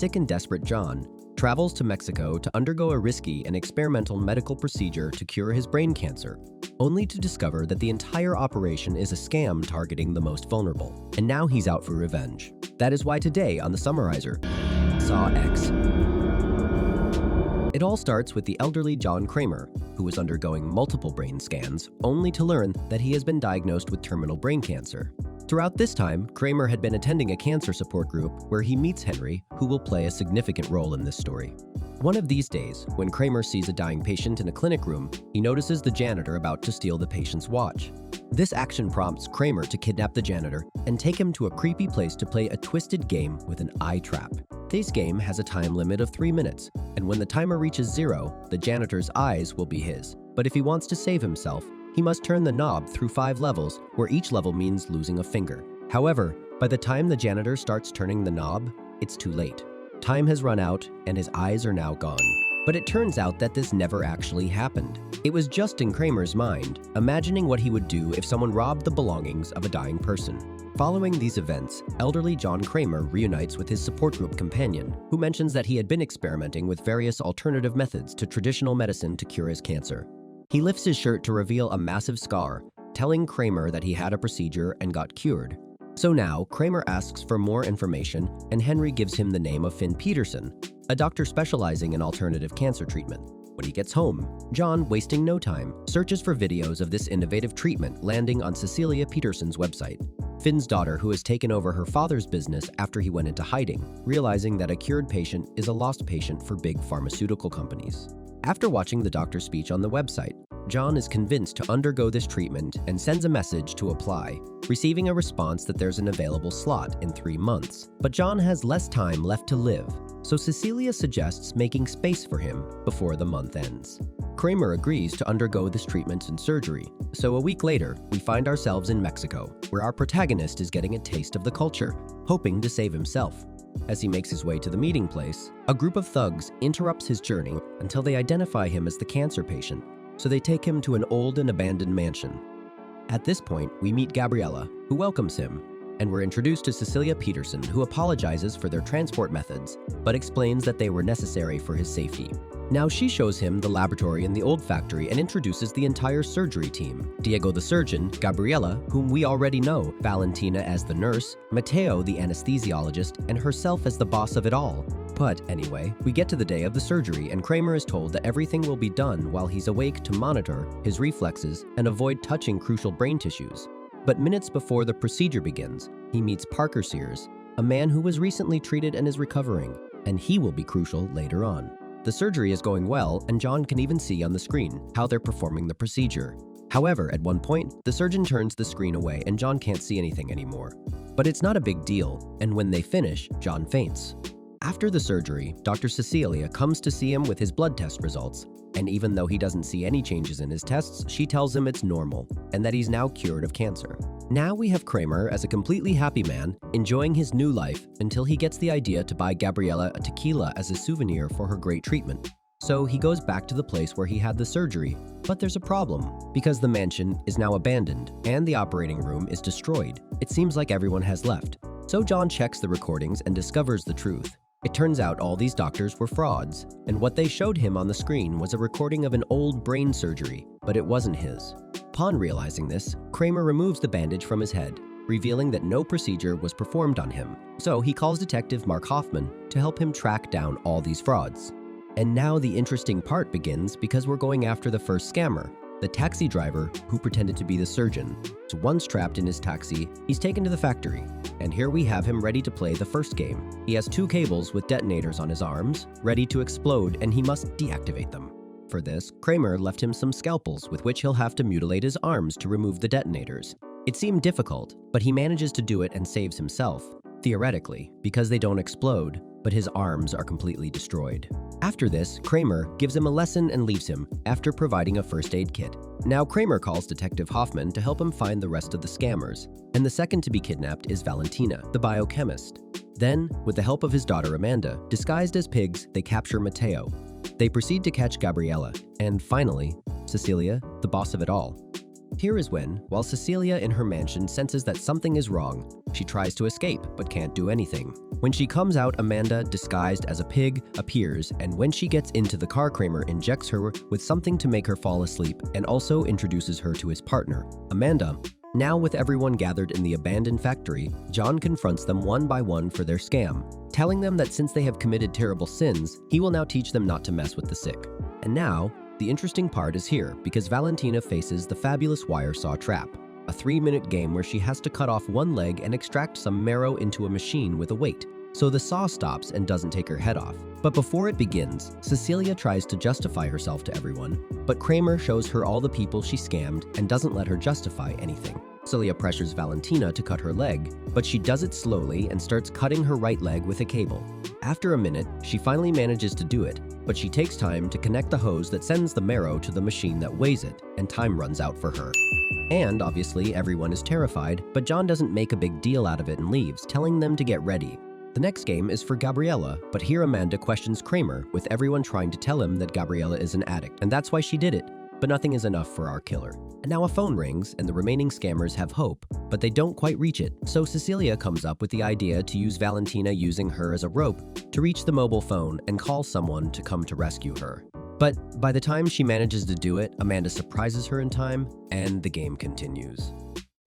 sick and desperate John travels to Mexico to undergo a risky and experimental medical procedure to cure his brain cancer, only to discover that the entire operation is a scam targeting the most vulnerable, and now he's out for revenge. That is why today on the Summarizer, Saw X. It all starts with the elderly John Kramer, who is undergoing multiple brain scans, only to learn that he has been diagnosed with terminal brain cancer. Throughout this time, Kramer had been attending a cancer support group where he meets Henry, who will play a significant role in this story. One of these days, when Kramer sees a dying patient in a clinic room, he notices the janitor about to steal the patient's watch. This action prompts Kramer to kidnap the janitor and take him to a creepy place to play a twisted game with an eye trap. This game has a time limit of 3 minutes, and when the timer reaches 0, the janitor's eyes will be his. But if he wants to save himself, he must turn the knob through 5 levels, where each level means losing a finger. However, by the time the janitor starts turning the knob, it's too late. Time has run out, and his eyes are now gone. But it turns out that this never actually happened. It was just in Kramer's mind, imagining what he would do if someone robbed the belongings of a dying person. Following these events, elderly John Kramer reunites with his support group companion, who mentions that he had been experimenting with various alternative methods to traditional medicine to cure his cancer. He lifts his shirt to reveal a massive scar, telling Kramer that he had a procedure and got cured. So now, Kramer asks for more information, and Henry gives him the name of Finn Peterson, a doctor specializing in alternative cancer treatment. When he gets home, John, wasting no time, searches for videos of this innovative treatment, landing on Cecilia Peterson's website. Finn's daughter, who has taken over her father's business after he went into hiding, realizing that a cured patient is a lost patient for big pharmaceutical companies. After watching the doctor's speech on the website, John is convinced to undergo this treatment and sends a message to apply, receiving a response that there's an available slot in 3 months. But John has less time left to live, so Cecilia suggests making space for him before the month ends. Kramer agrees to undergo this treatment and surgery, so a week later, we find ourselves in Mexico, where our protagonist is getting a taste of the culture, hoping to save himself. As he makes his way to the meeting place, a group of thugs interrupts his journey until they identify him as the cancer patient, so they take him to an old and abandoned mansion. At this point, we meet Gabriella, who welcomes him, and we're introduced to Cecilia Peterson, who apologizes for their transport methods, but explains that they were necessary for his safety. Now she shows him the laboratory in the old factory and introduces the entire surgery team. Diego the surgeon, Gabriella, whom we already know, Valentina as the nurse, Mateo the anesthesiologist, and herself as the boss of it all. But anyway, we get to the day of the surgery and Kramer is told that everything will be done while he's awake to monitor his reflexes and avoid touching crucial brain tissues. But minutes before the procedure begins, he meets Parker Sears, a man who was recently treated and is recovering, and he will be crucial later on. The surgery is going well, and John can even see on the screen how they're performing the procedure. However, at one point, the surgeon turns the screen away and John can't see anything anymore. But it's not a big deal, and when they finish, John faints. After the surgery, Dr. Cecilia comes to see him with his blood test results, and even though he doesn't see any changes in his tests, she tells him it's normal and that he's now cured of cancer. Now we have Kramer as a completely happy man, enjoying his new life until he gets the idea to buy Gabriella a tequila as a souvenir for her great treatment. So he goes back to the place where he had the surgery, but there's a problem, because the mansion is now abandoned and the operating room is destroyed. It seems like everyone has left. So John checks the recordings and discovers the truth. It turns out all these doctors were frauds, and what they showed him on the screen was a recording of an old brain surgery, but it wasn't his. Upon realizing this, Kramer removes the bandage from his head, revealing that no procedure was performed on him. So he calls Detective Mark Hoffman to help him track down all these frauds. And now the interesting part begins because we're going after the first scammer, the taxi driver who pretended to be the surgeon. So once trapped in his taxi, he's taken to the factory. And here we have him ready to play the first game. He has 2 cables with detonators on his arms, ready to explode, and he must deactivate them. For this, Kramer left him some scalpels with which he'll have to mutilate his arms to remove the detonators. It seemed difficult, but he manages to do it and saves himself, theoretically, because they don't explode, but his arms are completely destroyed. After this, Kramer gives him a lesson and leaves him after providing a first aid kit. Now Kramer calls Detective Hoffman to help him find the rest of the scammers, and the second to be kidnapped is Valentina, the biochemist. Then, with the help of his daughter Amanda, disguised as pigs, they capture Mateo. They proceed to catch Gabriella, and finally, Cecilia, the boss of it all. Here is when, while Cecilia in her mansion senses that something is wrong, she tries to escape but can't do anything. When she comes out, Amanda, disguised as a pig, appears, and when she gets into the car, Kramer injects her with something to make her fall asleep and also introduces her to his partner, Amanda. Now, with everyone gathered in the abandoned factory, John confronts them one by one for their scam, telling them that since they have committed terrible sins, he will now teach them not to mess with the sick. And now, the interesting part is here because Valentina faces the fabulous wire saw trap, a 3-minute game where she has to cut off one leg and extract some marrow into a machine with a weight, so the saw stops and doesn't take her head off. But before it begins, Cecilia tries to justify herself to everyone, but Kramer shows her all the people she scammed and doesn't let her justify anything. Cecilia pressures Valentina to cut her leg, but she does it slowly and starts cutting her right leg with a cable. After a minute, she finally manages to do it, but she takes time to connect the hose that sends the marrow to the machine that weighs it, and time runs out for her. And obviously, everyone is terrified, but John doesn't make a big deal out of it and leaves, telling them to get ready. The next game is for Gabriella, but here Amanda questions Kramer, with everyone trying to tell him that Gabriella is an addict, and that's why she did it. But nothing is enough for our killer. And now a phone rings, and the remaining scammers have hope, but they don't quite reach it. So Cecilia comes up with the idea to use Valentina using her as a rope to reach the mobile phone and call someone to come to rescue her. But by the time she manages to do it, Amanda surprises her in time, and the game continues.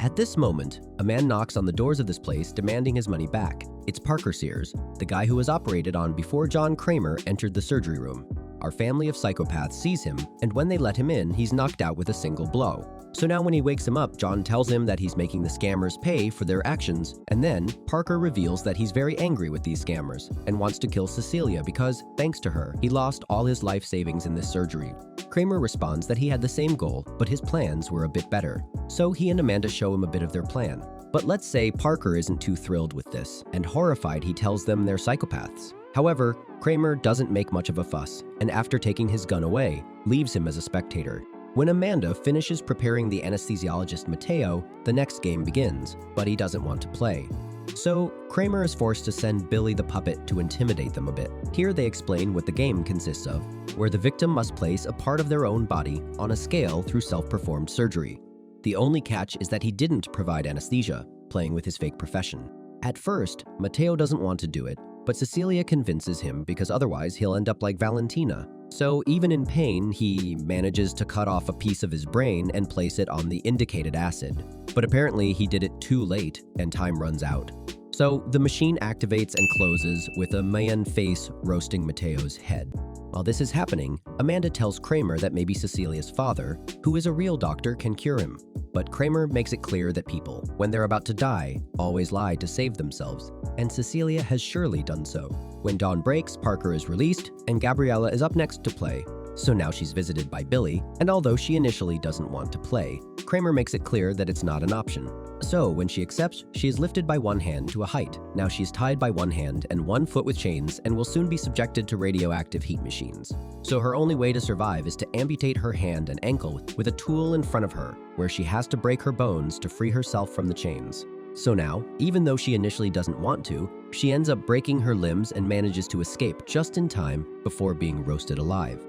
At this moment, a man knocks on the doors of this place demanding his money back. It's Parker Sears, the guy who was operated on before John Kramer entered the surgery room. Our family of psychopaths sees him, and when they let him in, he's knocked out with a single blow. So now when he wakes him up, John tells him that he's making the scammers pay for their actions, and then Parker reveals that he's very angry with these scammers and wants to kill Cecilia because, thanks to her, he lost all his life savings in this surgery. Kramer responds that he had the same goal, but his plans were a bit better. So he and Amanda show him a bit of their plan. But let's say Parker isn't too thrilled with this, and horrified he tells them they're psychopaths. However, Kramer doesn't make much of a fuss, and after taking his gun away, leaves him as a spectator. When Amanda finishes preparing the anesthesiologist Mateo, the next game begins, but he doesn't want to play. So, Kramer is forced to send Billy the puppet to intimidate them a bit. Here they explain what the game consists of, where the victim must place a part of their own body on a scale through self-performed surgery. The only catch is that he didn't provide anesthesia, playing with his fake profession. At first, Mateo doesn't want to do it, but Cecilia convinces him because otherwise he'll end up like Valentina. So even in pain, he manages to cut off a piece of his brain and place it on the indicated acid. But apparently he did it too late and time runs out. So the machine activates and closes with a man face roasting Mateo's head. While this is happening, Amanda tells Kramer that maybe Cecilia's father, who is a real doctor, can cure him. But Kramer makes it clear that people, when they're about to die, always lie to save themselves, and Cecilia has surely done so. When dawn breaks, Parker is released, and Gabriella is up next to play. So now she's visited by Billy, and although she initially doesn't want to play, Kramer makes it clear that it's not an option. So when she accepts, she is lifted by one hand to a height. Now she's tied by one hand and one foot with chains and will soon be subjected to radioactive heat machines. So her only way to survive is to amputate her hand and ankle with a tool in front of her, where she has to break her bones to free herself from the chains. So now, even though she initially doesn't want to, she ends up breaking her limbs and manages to escape just in time before being roasted alive.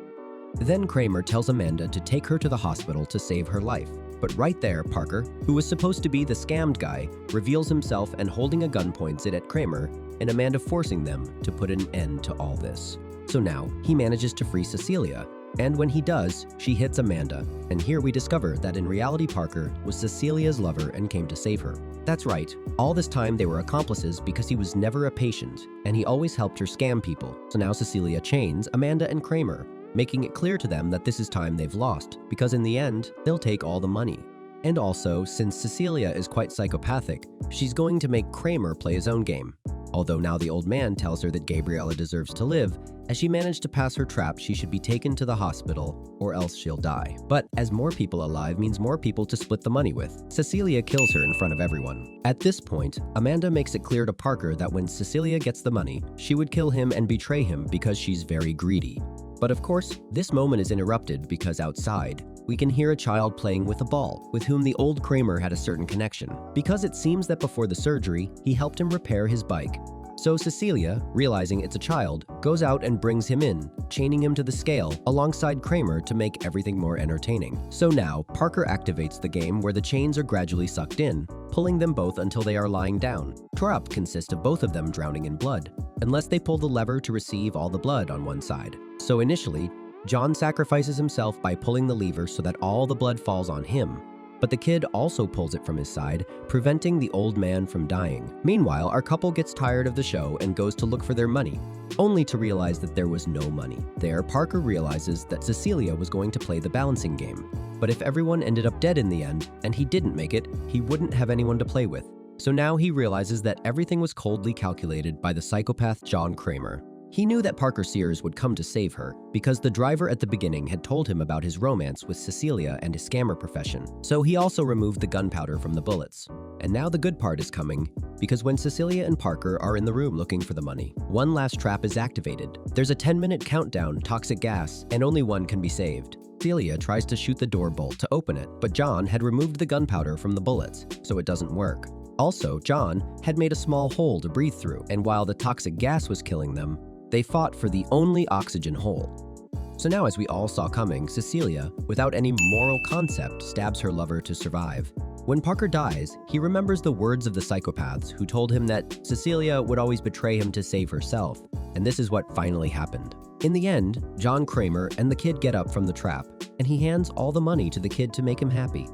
Then Kramer tells Amanda to take her to the hospital to save her life. But right there, Parker, who was supposed to be the scammed guy, reveals himself and holding a gun points it at Kramer, and Amanda forcing them to put an end to all this. So now, he manages to free Cecilia, and when he does, she hits Amanda, and here we discover that in reality Parker was Cecilia's lover and came to save her. That's right, all this time they were accomplices because he was never a patient, and he always helped her scam people. So now Cecilia chains Amanda and Kramer, making it clear to them that this is time they've lost, because in the end, they'll take all the money. And also, since Cecilia is quite psychopathic, she's going to make Kramer play his own game. Although now the old man tells her that Gabriella deserves to live, as she managed to pass her trap, she should be taken to the hospital, or else she'll die. But as more people alive means more people to split the money with, Cecilia kills her in front of everyone. At this point, Amanda makes it clear to Parker that when Cecilia gets the money, she would kill him and betray him because she's very greedy. But of course, this moment is interrupted because outside, we can hear a child playing with a ball, with whom the old Kramer had a certain connection, because it seems that before the surgery, he helped him repair his bike. So Cecilia, realizing it's a child, goes out and brings him in, chaining him to the scale alongside Kramer to make everything more entertaining. So now, Parker activates the game where the chains are gradually sucked in, pulling them both until they are lying down. Tore up consists of both of them drowning in blood, unless they pull the lever to receive all the blood on one side. So initially, John sacrifices himself by pulling the lever so that all the blood falls on him. But the kid also pulls it from his side, preventing the old man from dying. Meanwhile, our couple gets tired of the show and goes to look for their money, only to realize that there was no money. There, Parker realizes that Cecilia was going to play the balancing game. But if everyone ended up dead in the end, and he didn't make it, he wouldn't have anyone to play with. So now he realizes that everything was coldly calculated by the psychopath John Kramer. He knew that Parker Sears would come to save her because the driver at the beginning had told him about his romance with Cecilia and his scammer profession. So he also removed the gunpowder from the bullets. And now the good part is coming, because when Cecilia and Parker are in the room looking for the money, one last trap is activated. There's a 10-minute countdown, toxic gas, and only one can be saved. Cecilia tries to shoot the door bolt to open it, but John had removed the gunpowder from the bullets, so it doesn't work. Also, John had made a small hole to breathe through, and while the toxic gas was killing them, they fought for the only oxygen hole. So now, as we all saw coming, Cecilia, without any moral concept, stabs her lover to survive. When Parker dies, he remembers the words of the psychopaths who told him that Cecilia would always betray him to save herself, and this is what finally happened. In the end, John Kramer and the kid get up from the trap, and he hands all the money to the kid to make him happy.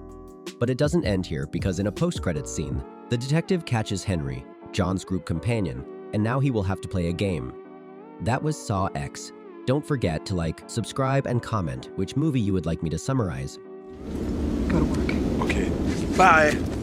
But it doesn't end here, because in a post-credits scene, the detective catches Henry, John's group companion, and now he will have to play a game. That was Saw X. Don't forget to like, subscribe, and comment which movie you would like me to summarize. Gotta work. Okay, bye.